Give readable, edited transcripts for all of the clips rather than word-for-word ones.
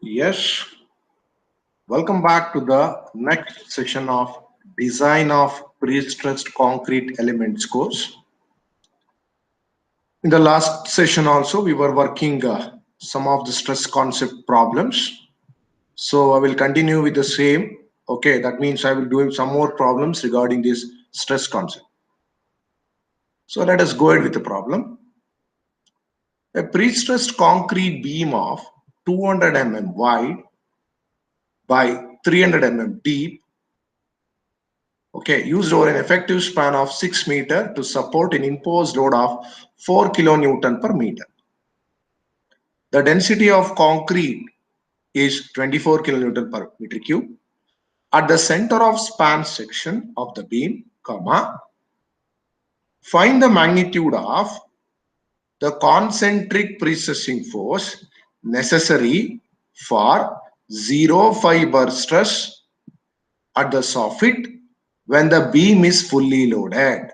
Yes, welcome back to the next session of Design of Pre-Stressed Concrete Elements course. In the last session also, we were working some of the stress concept problems. So I will continue with the same. Okay, that means I will do some more problems regarding this stress concept. So let us go ahead with the problem. A pre-stressed concrete beam of 200 mm wide by 300 mm deep, used over an effective span of 6 meter to support an imposed load of 4 kilonewton per meter. The density of concrete is 24 kilonewton per meter cube. At the center of span section of the beam, find the magnitude of the concentric precessing force necessary for zero fiber stress at the soffit when the beam is fully loaded.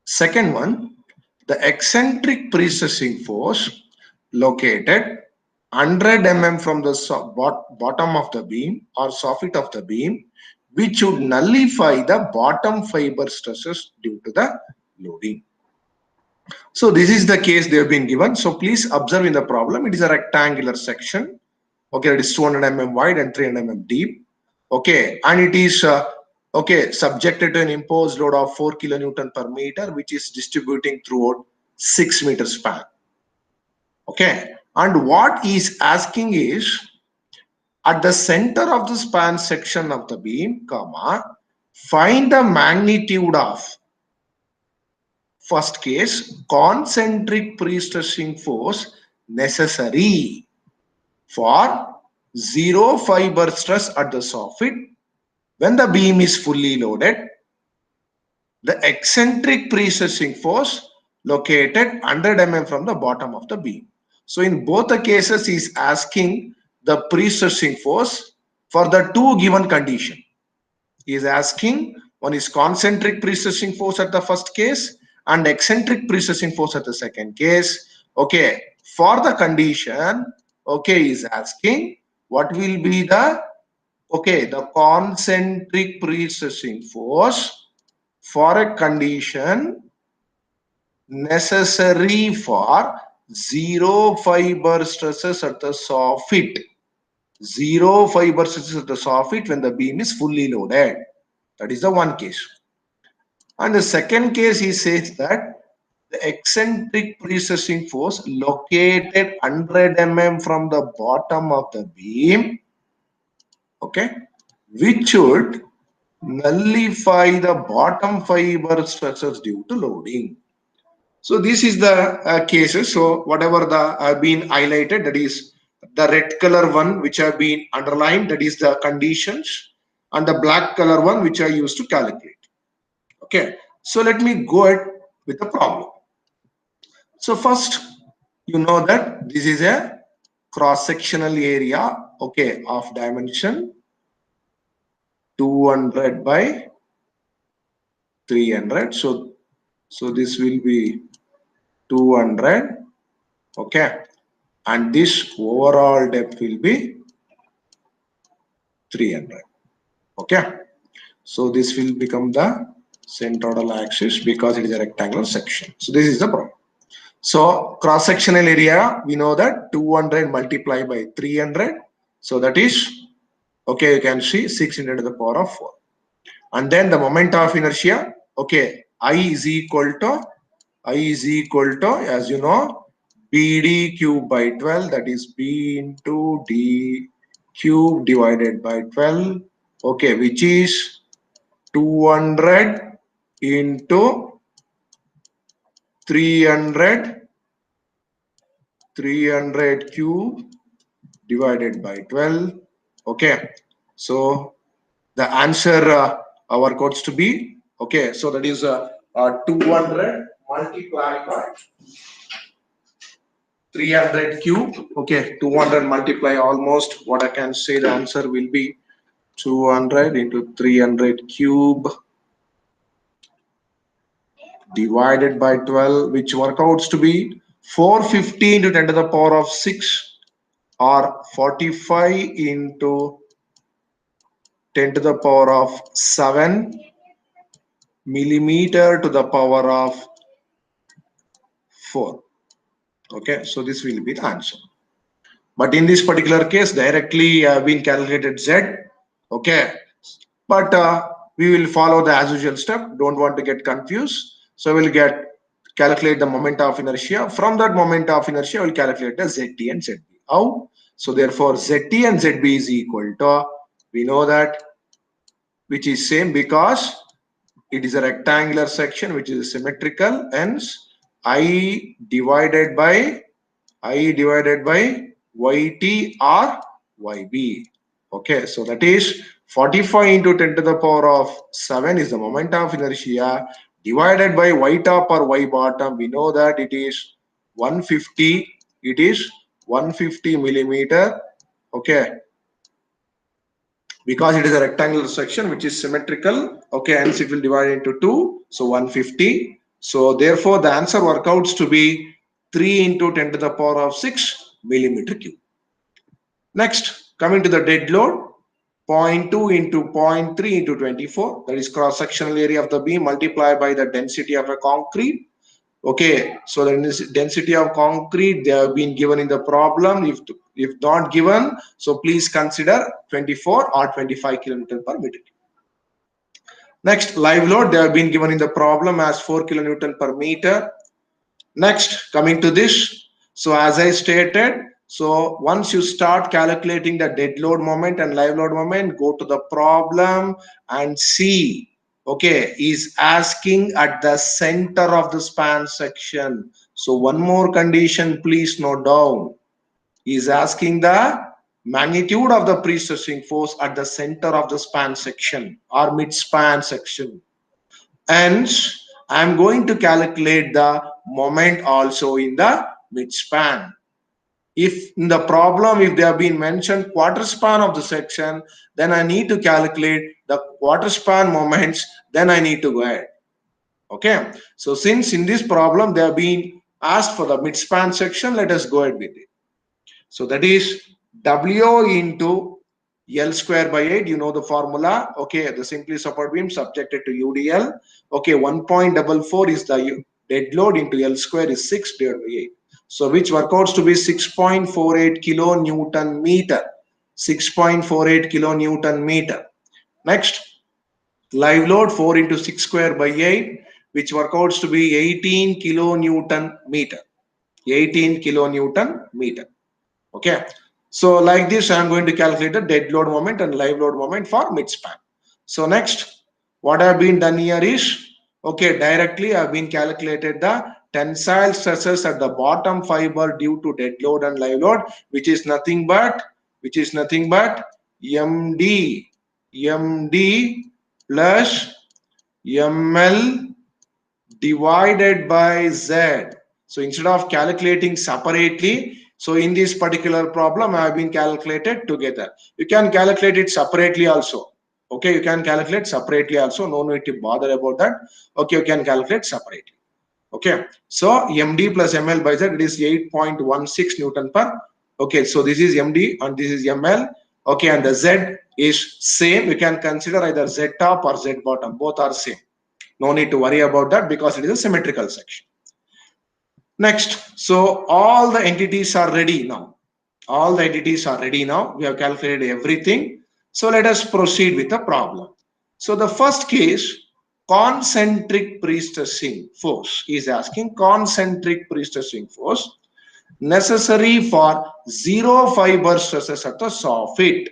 Second one, the eccentric precessing force located 100 mm from the bottom of the beam or soffit of the beam, which would nullify the bottom fiber stresses due to the loading. So this is the case they have been given. So please observe in the problem, it is a rectangular section. Okay, it is 200 mm wide and 300 mm deep. Okay, and it is subjected to an imposed load of 4 kilonewton per meter, which is distributing throughout 6 meter span. Okay, and what is asking is at the center of the span section of the beam, find the magnitude of first case concentric pre-stressing force necessary for zero fiber stress at the soffit when the beam is fully loaded. The eccentric precessing force located 100 mm from the bottom of the beam. So in both the cases, he is asking the precessing force for the two given condition. He is asking one is concentric precessing force at the first case and eccentric precessing force at the second case. Okay, for the condition, he is asking what will be the the concentric precessing force for a condition necessary for zero fiber stresses at the soffit. Zero fiber stresses at the soffit when the beam is fully loaded. That is the one case. And the second case, he says that the eccentric precessing force located 100 mm from the bottom of the beam, which should nullify the bottom fiber stresses due to loading. So this is the cases. So whatever the been highlighted, that is the red color one which have been underlined, that is the conditions, and the black color one which I used to calculate. Okay, so let me go ahead with the problem. So first, you know that this is a cross-sectional area, of dimension 200 by 300. So this will be 200, and this overall depth will be 300. So this will become the centroidal axis because it is a rectangular section. So this is the problem. So cross-sectional area, we know that 200 multiplied by 300. So that is, you can see 600 to the power of 4. And then the moment of inertia, I is equal to, as you know, BD cube by 12, that is B into D cube divided by 12, which is 200 into 300 cube divided by 12. So the answer works to be so that is 200 multiplied by 300 cube. 200 multiply almost what I can say the answer will be 200 into 300 cube divided by 12, which works out to be 450 into 10 to the power of 6 or 45 into 10 to the power of 7 millimeter to the power of 4. Okay, so this will be the answer. But in this particular case, directly been calculated Z. Okay, but we will follow the as usual step. Don't want to get confused. So we'll calculate the moment of inertia. From that moment of inertia, we'll calculate the ZT and ZB. How? So therefore, ZT and ZB is equal to, we know that, which is same because it is a rectangular section which is symmetrical, hence I divided by YT or YB. Okay, so that is 45 into 10 to the power of 7 is the moment of inertia divided by Y top or Y bottom. We know that it is 150. It is 150 millimeter. Okay, because it is a rectangular section which is symmetrical. Okay, hence it will divide into 2. So 150. So therefore, the answer works to be 3 into 10 to the power of 6 millimeter cube. Next, coming to the dead load, 0.2 into 0.3 into 24, that is cross-sectional area of the beam multiplied by the density of a concrete. Okay, so the density of concrete, they have been given in the problem. If not given, so please consider 24 or 25 kilonewton per meter. Next, live load, they have been given in the problem as 4 kilonewton per meter. Next, coming to this, so as I stated, so once you start calculating the dead load moment and live load moment, go to the problem and see, okay, is asking at the center of the span section. So one more condition, please note down, is asking the magnitude of the pre-stressing force at the center of the span section or mid-span section. Hence, I am going to calculate the moment also in the mid-span. If in the problem, if they have been mentioned quarter span of the section, then I need to calculate the quarter span moments, then I need to go ahead. Okay. So since in this problem, they have been asked for the mid-span section, let us go ahead with it. So that is W into L square by 8, you know the formula. Okay, the simply support beam subjected to UDL. Okay, 1.44 is the dead load into L square is 6 divided by 8. So which works out to be 6.48 kilonewton meter. 6.48 kilonewton meter. Next, live load 4 into 6 square by 8, which works out to be 18 kilonewton meter. 18 kilonewton meter. Okay, so like this, I am going to calculate the dead load moment and live load moment for mid-span. So next, what I have been done here is, okay, directly I have been calculated the tensile stresses at the bottom fiber due to dead load and live load, which is nothing but MD plus ML divided by Z. So instead of calculating separately, so in this particular problem, I have been calculated together. You can calculate it separately also. Okay, you can calculate separately also. No need to bother about that. Okay, you can calculate separately. Okay, so MD plus ML by Z, it is 8.16 Newton per. Okay, so this is MD and this is ML. Okay, and the Z is same. You can consider either Z top or Z bottom. Both are same. No need to worry about that because it is a symmetrical section. Next, so all the entities are ready now. All the entities are ready now. We have calculated everything. So let us proceed with the problem. So the first case, concentric pre-stressing force is asking concentric pre-stressing force necessary for zero fiber stresses at the soffit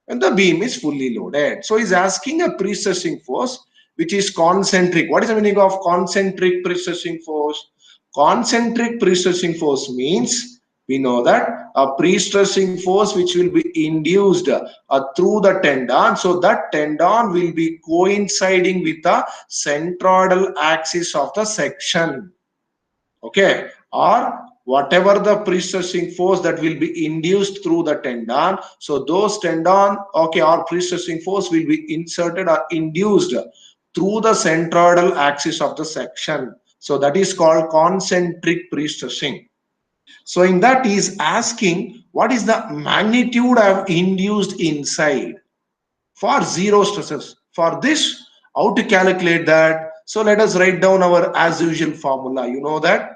when the beam is fully loaded. So he's asking a pre-stressing force which is concentric. What is the meaning of concentric pre-stressing force? Concentric pre-stressing force means we know that a pre-stressing force which will be induced through the tendon. So that tendon will be coinciding with the centroidal axis of the section. Okay, or whatever the pre-stressing force that will be induced through the tendon. So those tendon, okay, or pre-stressing force will be inserted or induced through the centroidal axis of the section. So that is called concentric pre-stressing. So in that he is asking what is the magnitude I have induced inside for zero stresses. For this, how to calculate that? So let us write down our as usual formula. You know that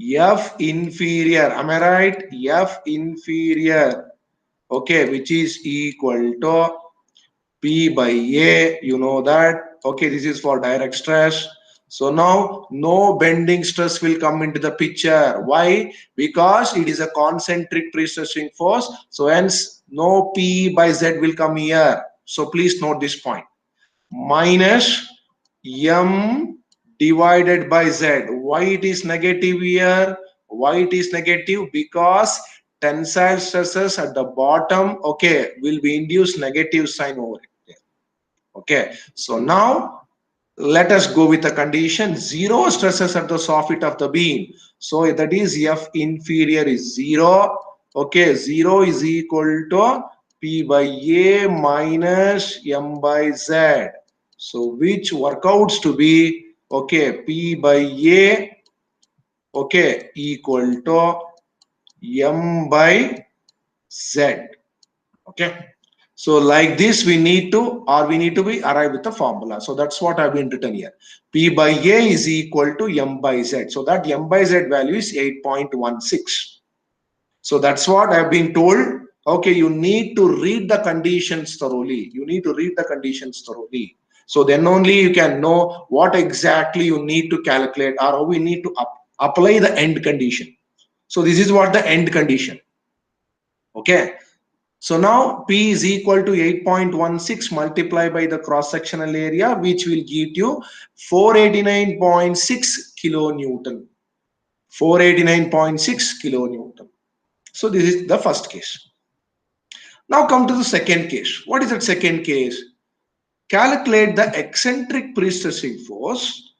F inferior, am I right? F inferior, okay, which is equal to P by A, you know that. Okay, this is for direct stress. So now no bending stress will come into the picture. Why? Because it is a concentric pre-stressing force. So hence no P by Z will come here. So please note this point. Minus M divided by Z. Why it is negative here? Why it is negative? Because tensile stresses at the bottom, okay, will be induced negative sign over it. Okay, so now let us go with the condition zero stresses at the soffit of the beam. So that is F inferior is zero. Okay, zero is equal to P by A minus M by Z. So which workouts to be okay P by A okay equal to M by Z. Okay. So like this we need to be arrive with the formula. So that's what I've been written here. P by A is equal to M by Z. So that M by Z value is 8.16. So that's what I've been told. Okay, you need to read the conditions thoroughly. You need to read the conditions thoroughly. So then only you can know what exactly you need to calculate or how we need to apply the end condition. So this is what the end condition. Okay. So now P is equal to 8.16 multiplied by the cross-sectional area, which will give you 489.6 kilonewton. 489.6 kilonewton. So this is the first case. Now come to the second case. What is that second case? Calculate the eccentric pre-stressing force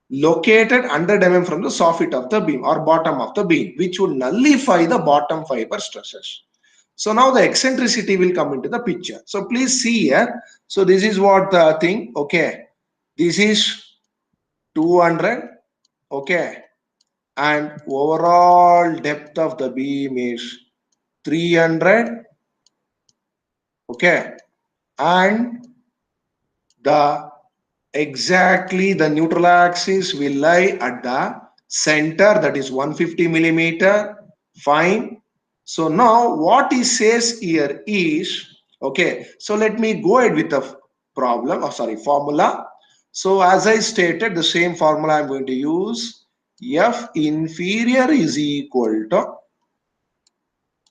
located 100 mm from the soffit of the beam or bottom of the beam, which would nullify the bottom fiber stresses. So now the eccentricity will come into the picture. So please see here. So this is what the thing. Okay. This is 200. Okay. And overall depth of the beam is 300. Okay. And the exactly the neutral axis will lie at the center, that is 150 millimeter. Fine. So now what he says here is okay. So let me go ahead with the problem or sorry formula. So as I stated, the same formula I'm going to use. F inferior is equal to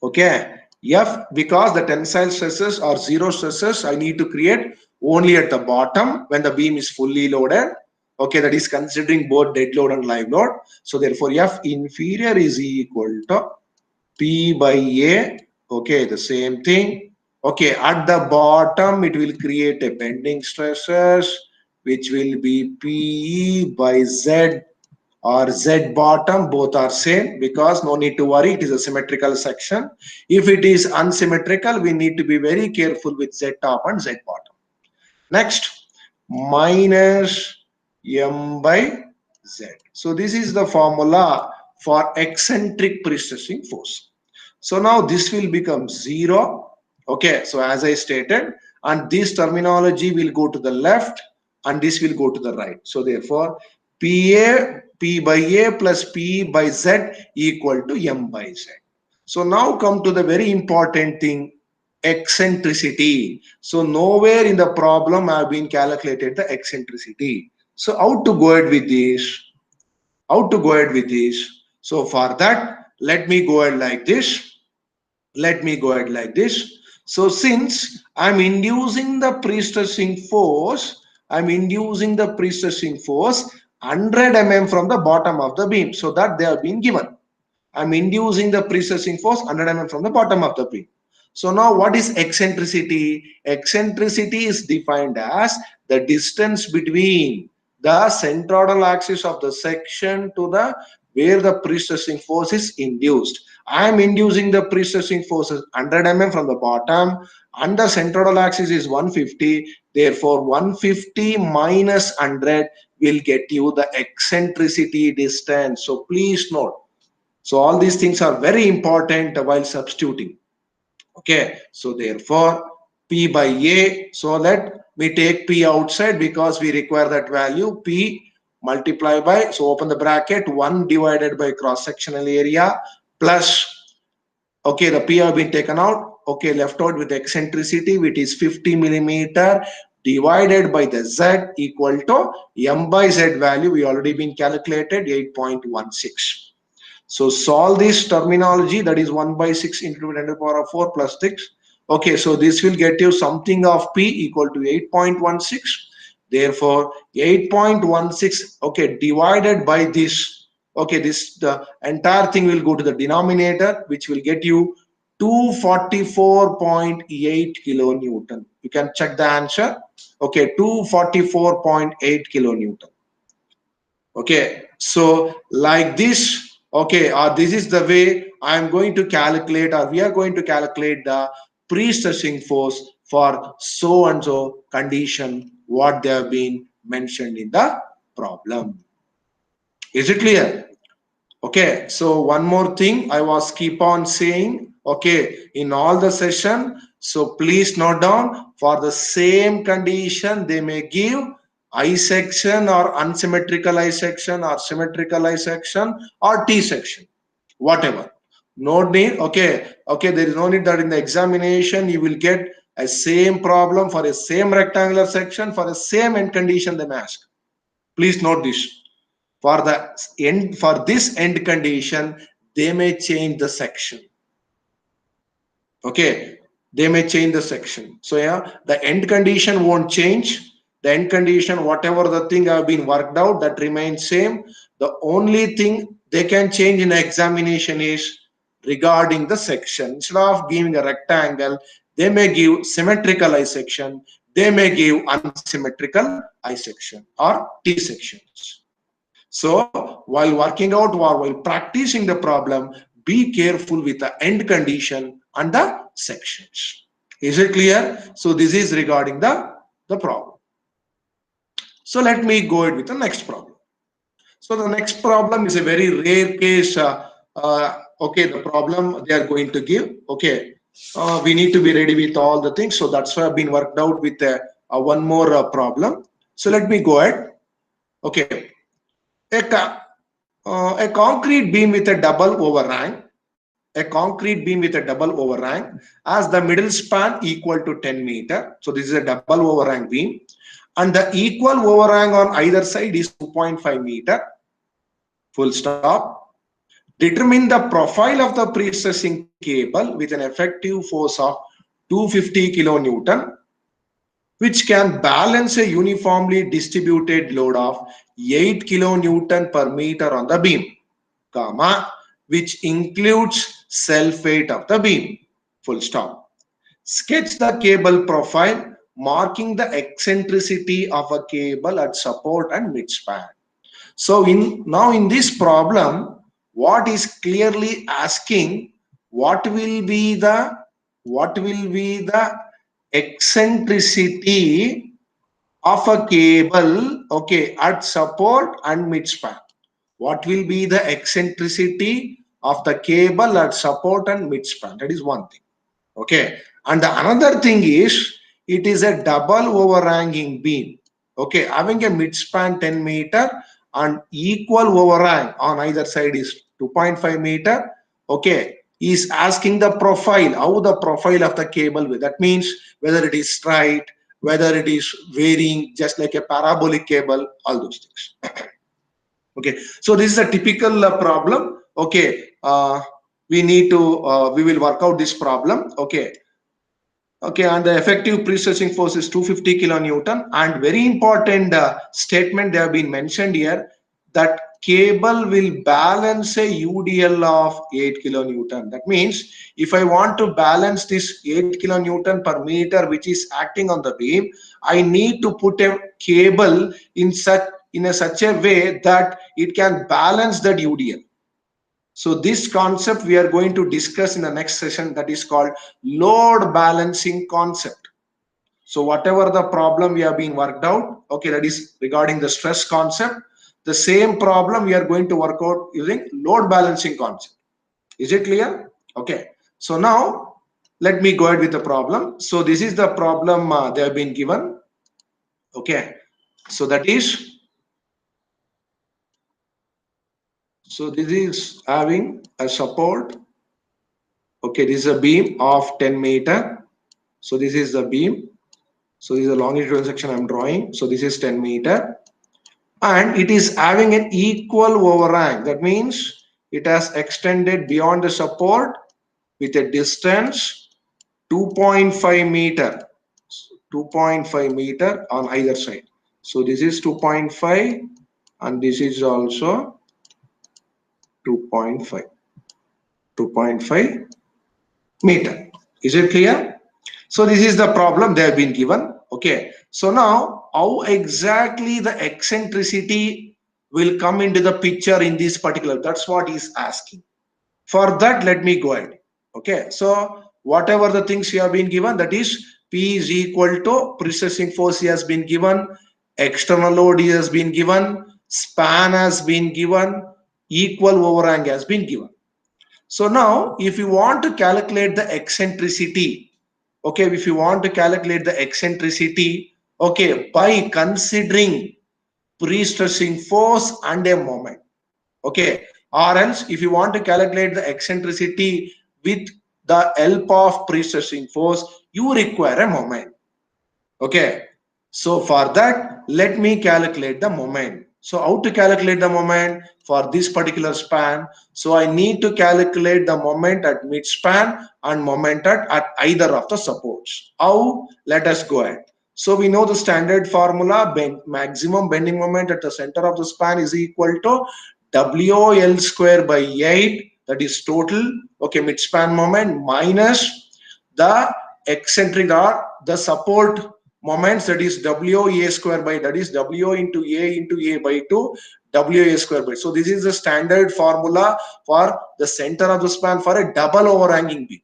okay F, because the tensile stresses or zero stresses I need to create only at the bottom when the beam is fully loaded. Okay, that is considering both dead load and live load. So therefore F inferior is equal to P by A. Okay, the same thing. Okay, at the bottom it will create a bending stresses which will be PE by Z or Z bottom, both are same, because no need to worry, it is a symmetrical section. If it is unsymmetrical, we need to be very careful with Z top and Z bottom. Next, minus M by Z. So this is the formula for eccentric pre-stressing force. So now this will become 0. Okay, so as I stated, and this terminology will go to the left and this will go to the right. So therefore, P by A plus P by Z equal to M by Z. So now come to the very important thing, eccentricity. So nowhere in the problem have been calculated the eccentricity. So how to go ahead with this? How to go ahead with this? So for that, let me go ahead like this. Let me go ahead like this. So since I'm inducing the pre-stressing force, I'm inducing the pre-stressing force 100 mm from the bottom of the beam. So that they have been given. I'm inducing the pre-stressing force 100 mm from the bottom of the beam. So now what is eccentricity? Eccentricity is defined as the distance between the centroidal axis of the section to the where the pre-stressing force is induced. I am inducing the pre-stressing forces 100 mm from the bottom and the centroidal axis is 150. Therefore, 150 minus 100 will get you the eccentricity distance. So please note, So all these things are very important while substituting. Okay, so therefore P by A, so let me take P outside because we require that value. P multiply by, so open the bracket, 1 divided by cross sectional area plus, okay, the P have been taken out, okay, left out with eccentricity, which is 50 millimeter, divided by the Z equal to M by Z value, we already been calculated 8.16. So solve this terminology, that is 1 by 6 into 10 to the power of 4 plus 6. Okay, so this will get you something of P equal to 8.16. Therefore, 8.16, okay, divided by this, okay, this, the entire thing will go to the denominator, which will get you 244.8 kilonewton. You can check the answer. Okay, 244.8 kilonewton. Okay, so like this, okay, this is the way I am going to calculate, or we are going to calculate the pre-stressing force for so and so condition what they have been mentioned in the problem. Is it clear? Okay, so one more thing I was keep on saying, okay, in all the session, so please note down, for the same condition they may give I section or unsymmetrical I section or symmetrical I section or T section, whatever. No need, okay, there is no need that in the examination you will get a same problem for a same rectangular section for the same end condition they may ask. Please note this. For the end, for this end condition, they may change the section. Okay, they may change the section. So yeah, the end condition won't change. The end condition, whatever the thing have been worked out, that remains same. The only thing they can change in the examination is regarding the section. Instead of giving a rectangle, they may give symmetrical I section. They may give unsymmetrical I section or T sections. So while working out or while practicing the problem, be careful with the end condition and the sections. Is it clear? So this is regarding the problem. So let me go ahead with the next problem. So the next problem is a very rare case. Okay, the problem they are going to give. Okay, we need to be ready with all the things. So that's why I've been worked out with one more problem. So let me go ahead. Okay, a concrete beam with a double overhang, has the middle span equal to 10 meter. So this is a double overhang beam, and the equal overhang on either side is 2.5 meter. Full stop. Determine the profile of the pre-stressing cable with an effective force of 250 kilonewton, which can balance a uniformly distributed load of 8 kilonewton per meter on the beam, comma, which includes self-weight of the beam. Full stop. Sketch the cable profile, marking the eccentricity of a cable at support and midspan. So now in this problem, what is clearly asking, what will be the eccentricity of a cable, okay, at support and midspan. What will be the eccentricity of the cable at support and midspan? That is one thing. Okay, and the another thing is, it is a double overhanging beam. Okay, having a midspan 10 meter and equal overhang on either side is 2.5 meter. Okay, is asking the profile, how the profile of the cable will. That means whether it is straight, whether it is varying, just like a parabolic cable, all those things. Okay, so this is a typical problem. Okay, we will work out this problem. Okay, and the effective pre-stressing force is 250 kilonewton. And very important statement they have been mentioned here, that cable will balance a UDL of 8 kilonewton. That means if I want to balance this 8 kilonewton per meter which is acting on the beam, I need to put a cable in such a way that it can balance that UDL. So this concept we are going to discuss in the next session, that is called load balancing concept. So whatever the problem we have been worked out, okay, that is regarding the stress concept, the same problem we are going to work out using load balancing concept. Is it clear? Okay. So now let me go ahead with the problem. So this is the problem they have been given. Okay. So that is, so this is having a support. Okay, this is a beam of 10 meter. So this is the beam. So this is a longitudinal section I'm drawing. So this is 10 meter. And it is having an equal overhang. That means it has extended beyond the support with a distance 2.5 meter. 2.5 meter on either side. So this is 2.5 and this is also 2.5. 2.5 meter. Is it clear? So this is the problem they have been given. Okay. So now how exactly the eccentricity will come into the picture in this particular, that's what he is asking. For that, let me go ahead. Okay. So whatever the things you have been given, that is P is equal to precessing force has been given, external load has been given, span has been given, equal overhang has been given. So now if you want to calculate the eccentricity, okay, if you want to calculate the eccentricity, okay, by considering pre-stressing force and a moment, okay, or else if you want to calculate the eccentricity with the help of pre-stressing force, you require a moment. Okay, so for that, let me calculate the moment. So how to calculate the moment for this particular span? So I need to calculate the moment at mid span and moment at either of the supports. How? Let us go ahead. So we know the standard formula, maximum bending moment at the center of the span is equal to WL square by 8, that is total, okay, mid span moment, minus the eccentric or the support moments, that is WA square by, that is W into A by 2, WA square by. So this is the standard formula for the center of the span for a double overhanging beam.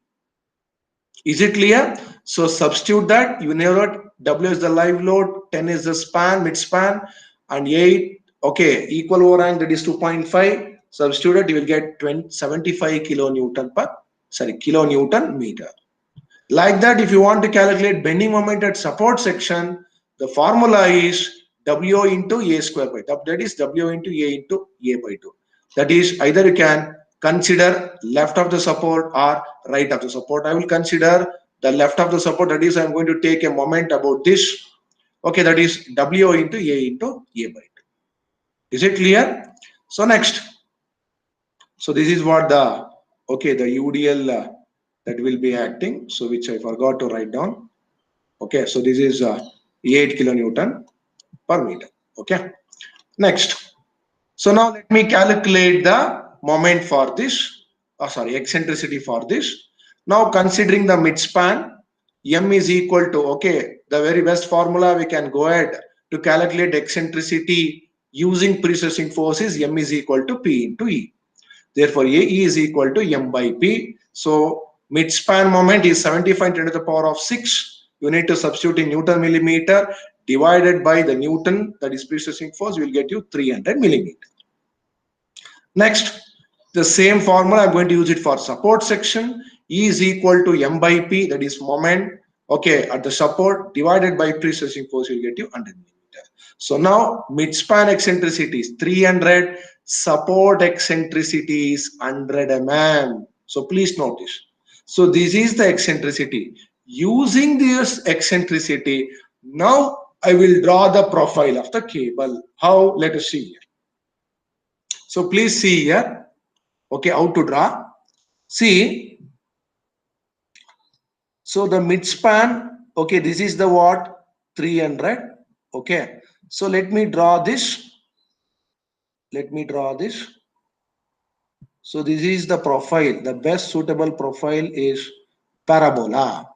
Is it clear? So substitute that. You know that W is the live load, 10 is the span, mid span, and 8, okay, equal overhang, that is 2.5. Substitute it, you will get 75 kilonewton per, sorry, kilonewton meter. Like that, if you want to calculate bending moment at support section, the formula is W into A square by 2. That is W into A by 2. That is, either you can consider left of the support or right of the support. I will consider the left of the support. That is, I am going to take a moment about this. Okay, that is W into A by 2. Is it clear? So next. So this is what the, okay, the UDL that will be acting. So which I forgot to write down. Okay, so this is 8 kilonewton per meter. Okay, next. So now let me calculate the moment for this, sorry, eccentricity for this. Now considering the midspan, M is equal to, okay, the very best formula we can go ahead to calculate eccentricity using precessing force is M is equal to P into E. Therefore, AE is equal to M by P. So midspan moment is 75 10 to the power of 6. You need to substitute in Newton millimeter divided by the Newton, that is precessing force, will get you 300 millimeter. Next, the same formula, I'm going to use it for support section. E is equal to M by P, that is moment, okay, at the support divided by precessing force will get you 100 millimeter. So now midspan eccentricity is 300, support eccentricity is 100 mm. So please notice. So this is the eccentricity. Using this eccentricity, now I will draw the profile of the cable. How? Let us see here. So please see here. Okay, how to draw. See, so the midspan, okay, this is the what? 300. Okay, so let me draw this. Let me draw this. So this is the profile. The best suitable profile is parabola.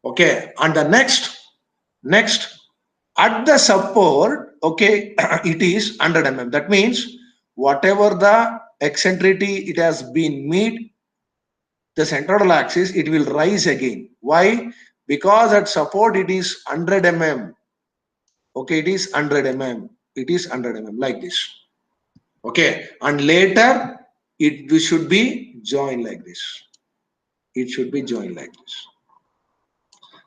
Okay, and the next at the support, okay, it is 100 mm. That means whatever the eccentricity it has been meet the central axis, it will rise again. Why? Because at support it is 100 mm. Okay, it is 100 mm. It is 100 mm like this. Okay, and later it should be join like this. It should be joined like this.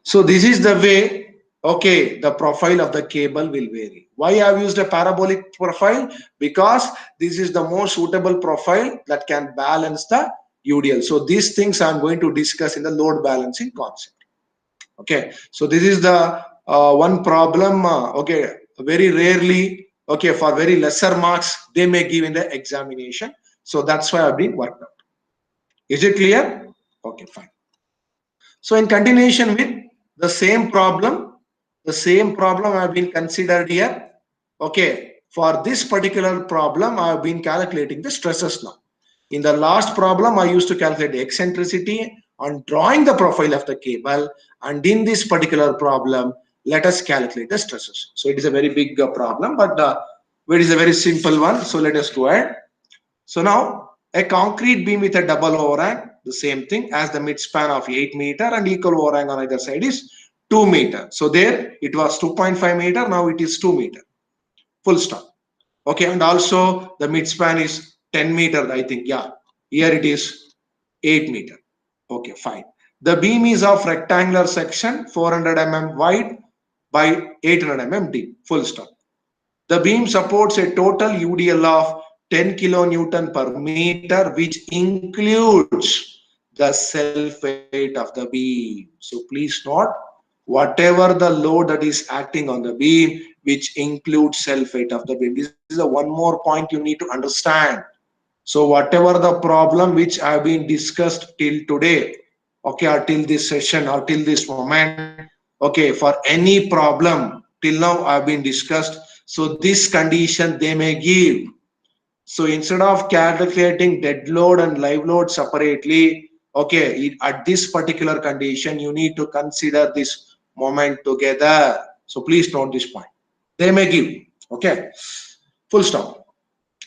So this is the way, okay, the profile of the cable will vary. Why I have used a parabolic profile? Because this is the most suitable profile that can balance the UDL. So these things I'm going to discuss in the load balancing concept. Okay, so this is the one problem, okay, very rarely, okay, for very lesser marks, they may give in the examination. So that's why I've been worked out. Is it clear? Okay, fine. So in continuation with the same problem have been considered here. Okay, for this particular problem, I have been calculating the stresses now. In the last problem, I used to calculate the eccentricity on drawing the profile of the cable, and in this particular problem, let us calculate the stresses. So it is a very big problem, but it is a very simple one. So let us go ahead. So now a concrete beam with a double overhang, the same thing as the midspan of 8 meter and equal overhang on either side is 2 meter. So there it was 2.5 meter, now it is 2 meter. Full stop. Okay, and also the midspan is 10 meter, I think. Yeah, here it is 8 meter. Okay, fine. The beam is of rectangular section 400 mm wide by 800 mm deep. Full stop. The beam supports a total UDL of 10 kilonewton per meter, which includes the self-weight of the beam. So please note, whatever the load that is acting on the beam, which includes self-weight of the beam. This is a one more point you need to understand. So whatever the problem which have been discussed till today, okay, or till this session or till this moment, okay, for any problem till now have been discussed. So this condition they may give. So instead of calculating dead load and live load separately, okay, at this particular condition, you need to consider this moment together. So please note this point. They may give, okay, full stop.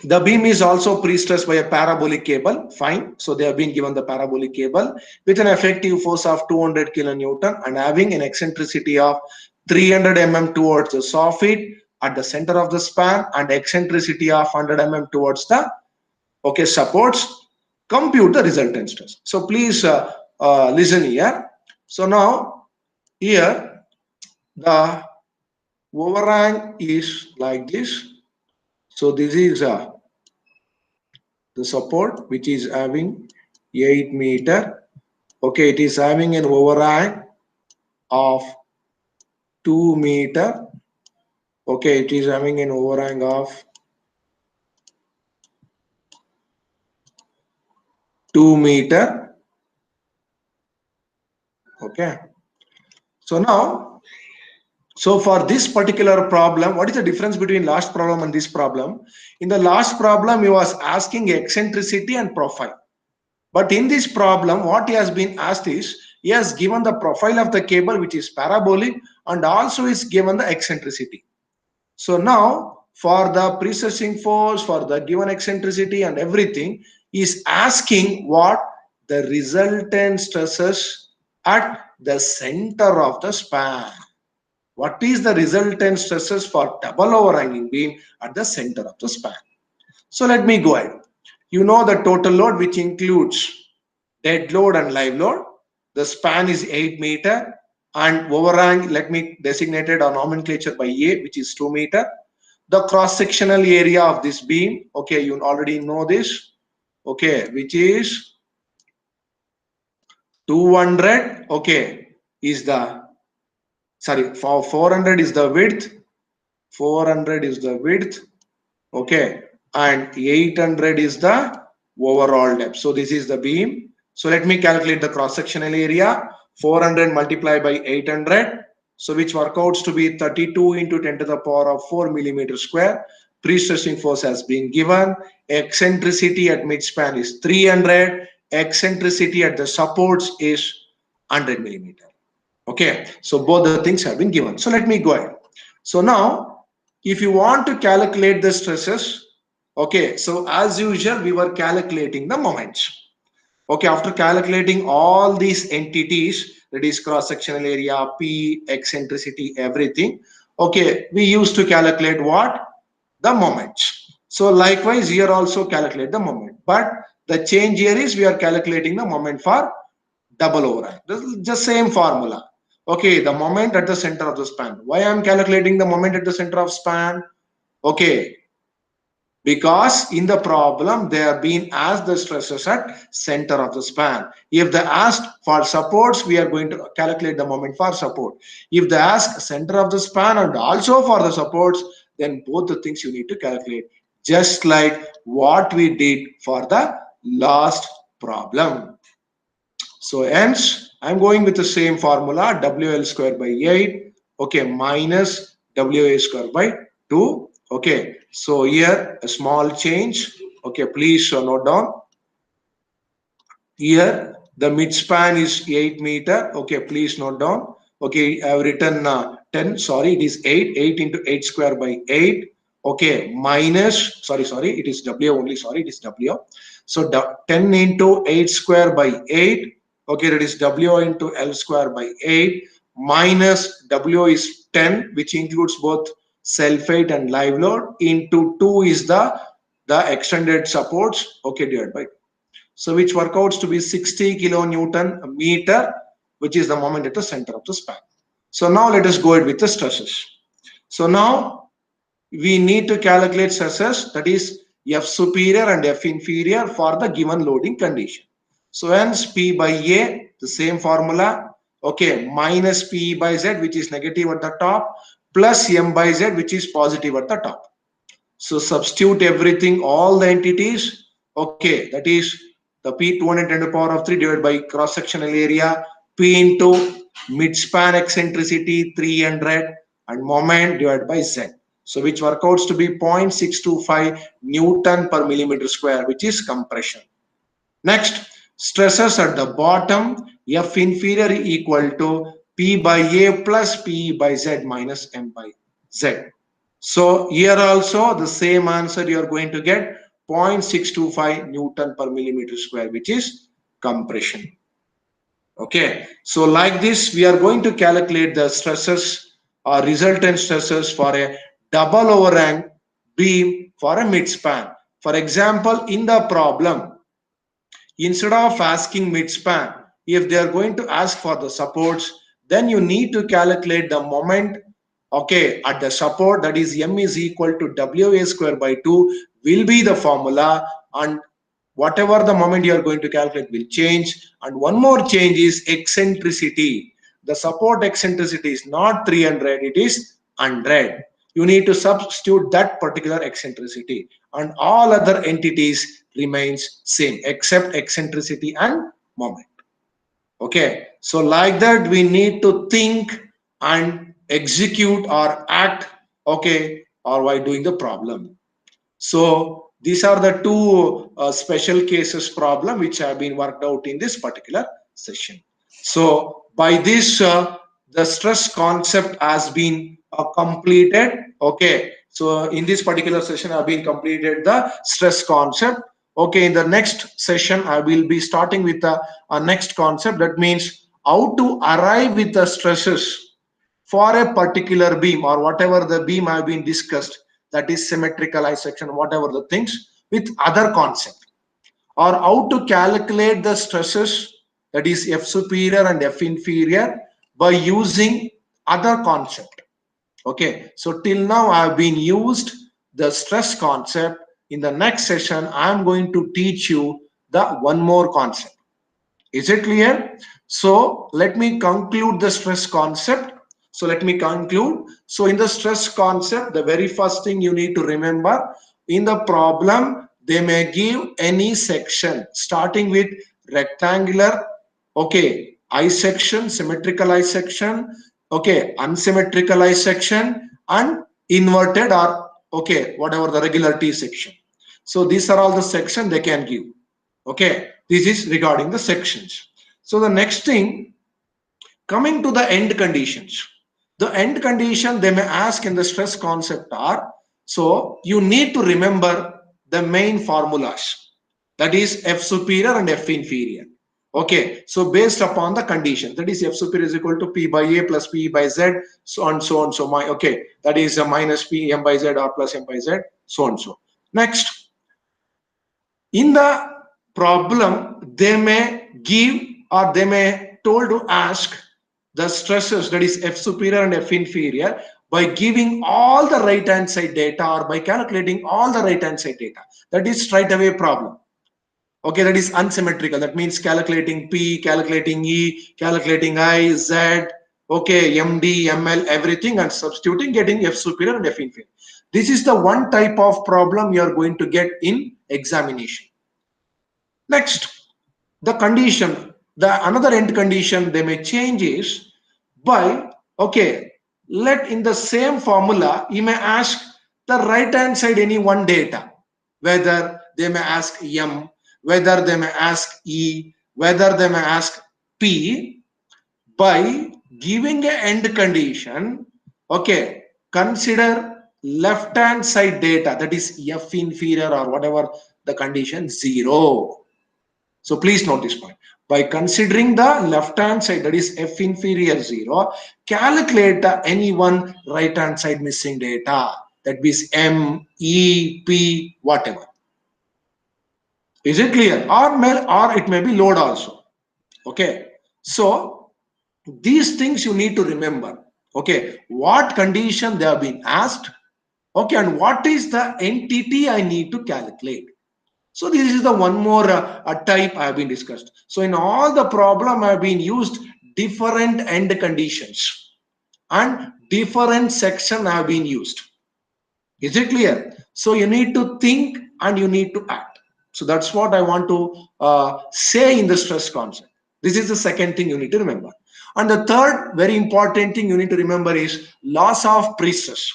The beam is also pre-stressed by a parabolic cable. Fine. So they have been given the parabolic cable with an effective force of 200 kilonewton and having an eccentricity of 300 mm towards the soffit at the center of the span and eccentricity of 100 mm towards the, okay, supports. Compute the resultant stress. So please listen here. So now here the overhang is like this. So this is the support which is having 8 meter. Okay, it is having an overhang of 2 meter. Okay, it is having an overhang of 2 meter. Okay, so now, so for this particular problem, what is the difference between last problem and this problem? In the last problem, he was asking eccentricity and profile. But in this problem, what he has been asked is, he has given the profile of the cable, which is parabolic, and also is given the eccentricity. So now, for the precessing force, for the given eccentricity and everything, is asking what the resultant stresses at the center of the span. What is the resultant stresses for double overhanging beam at the center of the span? So let me go ahead. You know the total load, which includes dead load and live load. The span is 8 meter and overhang, let me designate it or nomenclature by A, which is 2 meter. The cross-sectional area of this beam, okay, you already know this, okay, which is 200, okay, is the, sorry, for 400 is the width, 400 is the width, okay, and 800 is the overall depth. So this is the beam. So let me calculate the cross-sectional area. 400 multiplied by 800, so which works out to be 32 into 10 to the power of 4 millimeter square. Pre-stressing force has been given. Eccentricity at midspan is 300. Eccentricity at the supports is 100 millimeter. Okay, so both the things have been given. So let me go ahead. So now, if you want to calculate the stresses, okay, so as usual, we were calculating the moments. Okay, after calculating all these entities, that is cross-sectional area, P, eccentricity, everything, okay, we used to calculate what? The moments. So likewise, here also calculate the moment. But The change here is we are calculating the moment for double overhang. This is just same formula. Okay, the moment at the center of the span. Why I am calculating the moment at the center of span? Okay, because in the problem they are being asked the stresses at center of the span. If they asked for supports, we are going to calculate the moment for support. If they ask center of the span and also for the supports, then both the things you need to calculate, just like what we did for the last problem. So hence I'm going with the same formula, WL square by 8, okay, minus WA square by 2. Okay, so here a small change. Okay, please note down. Here the midspan is 8 meter. Okay, please note down. Okay, I have written 10. Sorry, it is 8. 8 into 8 square by 8. Okay, minus, sorry, it is W only. Sorry, it is W. So 10 into 8 square by 8. Okay, that is W into L square by 8 minus W is 10, which includes both self-weight and live load, into 2 is the extended supports. Okay, divided by, so which work outs to be 60 kilonewton a meter, which is the moment at the center of the span. So now let us go ahead with the stresses. So now we need to calculate stresses, that is F superior and F inferior for the given loading condition. So hence P by A, the same formula, okay, minus P by Z, which is negative at the top, plus M by Z, which is positive at the top. So substitute everything, all the entities, okay, that is the P 210 to the power of 3 divided by cross-sectional area, P into midspan eccentricity 300 and moment divided by Z. So which works out to be 0.625 Newton per millimeter square, which is compression. Next, stresses at the bottom, F inferior equal to P by A plus P by Z minus M by Z. So here also the same answer you are going to get 0.625 Newton per millimeter square, which is compression. Okay, so like this we are going to calculate the stresses or resultant stresses for a double overhang beam for a midspan. For example, in the problem, instead of asking midspan, if they are going to ask for the supports, then you need to calculate the moment, okay, at the support, that is M is equal to WA square by 2 will be the formula, and whatever the moment you are going to calculate will change. And one more change is eccentricity. The support eccentricity is not 300, it is 100. You need to substitute that particular eccentricity, and all other entities remains same except eccentricity and moment. Okay, so like that we need to think and execute or act, okay, or while doing the problem. So these are the two special cases problem which have been worked out in this particular session. So by this the stress concept has been completed. Okay, so in this particular session I have been completed the stress concept. Okay, in the next session I will be starting with the next concept, that means how to arrive with the stresses for a particular beam or whatever the beam have been discussed, that is symmetrical I section, whatever the things, with other concept, or how to calculate the stresses, that is F superior and F inferior, by using other concept. Okay, so till now I have been used the stress concept. In the next session I am going to teach you the one more concept. Is it clear? So let me conclude the stress concept. So let me conclude. So in the stress concept, the very first thing you need to remember, in the problem, they may give any section starting with rectangular, okay, I section, symmetrical I section, okay, unsymmetrical I section, and inverted or, okay, whatever the regular T section. So these are all the sections they can give. Okay, this is regarding the sections. So the next thing, coming to the end conditions. The end condition they may ask in the stress concept are, so you need to remember the main formulas, that is F superior and F inferior. Okay, so based upon the condition, that is F superior is equal to P by A plus P by Z, so on, so on, so my, okay, that is a minus P M by Z or plus M by Z, so on, so. Next, in the problem, they may give or they may told to ask the stresses, that is F superior and F inferior, by giving all the right hand side data or by calculating all the right hand side data. That is straight away problem. Okay, that is unsymmetrical. That means calculating P, calculating E, calculating I, Z, okay, MD, ML, everything, and substituting, getting F superior and F inferior. This is the one type of problem you are going to get in examination. Next, the condition, the another end condition they may change is by, okay, let in the same formula, you may ask the right hand side any one data, whether they may ask M, whether they may ask E, whether they may ask P, by giving a end condition, okay, consider left hand side data, that is F inferior or whatever the condition, 0. So please note this point. By considering the left hand side, that is F inferior 0, calculate the any one right hand side missing data, that means M, E, P, whatever. Is it clear? Or it may be load also. Okay. So these things you need to remember. Okay. What condition they have been asked. Okay. And what is the entity I need to calculate. So this is the one more type I have been discussed. So in all the problem I have been used different end conditions and different section have been used. Is it clear? So you need to think and you need to act. So that's what I want to say in the stress concept. This is the second thing you need to remember. And the third very important thing you need to remember is loss of pre-stress.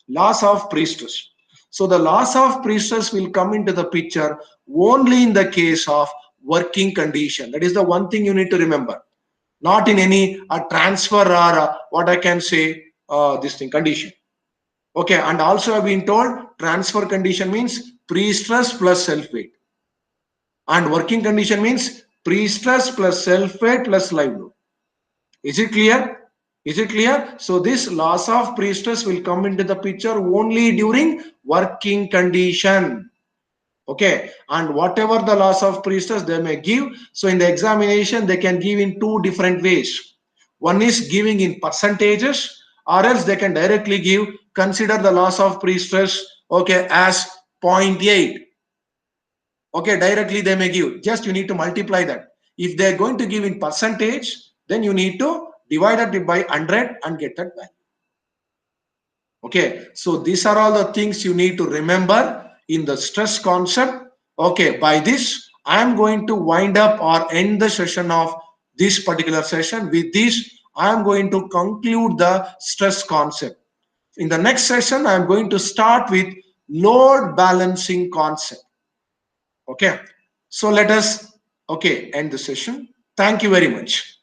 Loss of pre-stress. So the loss of pre-stress will come into the picture only in the case of working condition. That is the one thing you need to remember. Not in any transfer or what I can say this thing condition. Okay, and also I've been told transfer condition means pre-stress plus self-weight. And working condition means pre-stress plus self-weight plus live load. Is it clear? Is it clear? So this loss of pre-stress will come into the picture only during working condition. Okay, and whatever the loss of pre-stress they may give, so in the examination they can give in two different ways. One is giving in percentages, or else they can directly give, consider the loss of pre-stress, okay, as 0.8. Okay, directly they may give, just you need to multiply that. If they are going to give in percentage, then you need to divide it by 100 and get that value. Okay, so these are all the things you need to remember in the stress concept. Okay, by this I am going to wind up or end the session of this particular session. With this I am going to conclude the stress concept. In the next session I am going to start with load balancing concept. Okay, so let us end the session. Thank you very much.